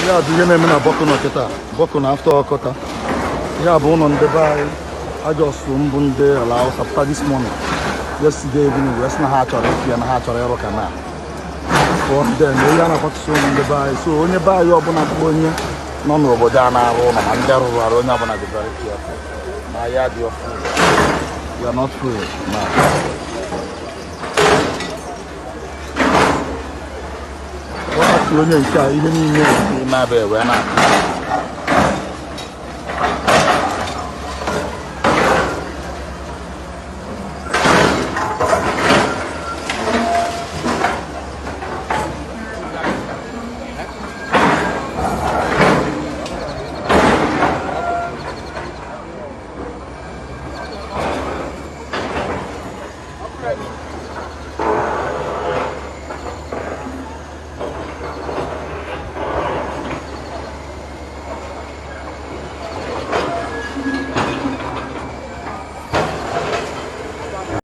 Yeah, do you remember na Boko no kita? Boko na after Okota. Yeah, but on the by I just Bunde allow after this morning. Yesterday evening, West Nahacha, and Hacha Erokana. For then, we are not so on the by. So when you buy your Bonaponia, no, Bodana, Roma, and Daru, Ronavana, the very careful. My yard, you're free. You are not free. What are you even in my bed when I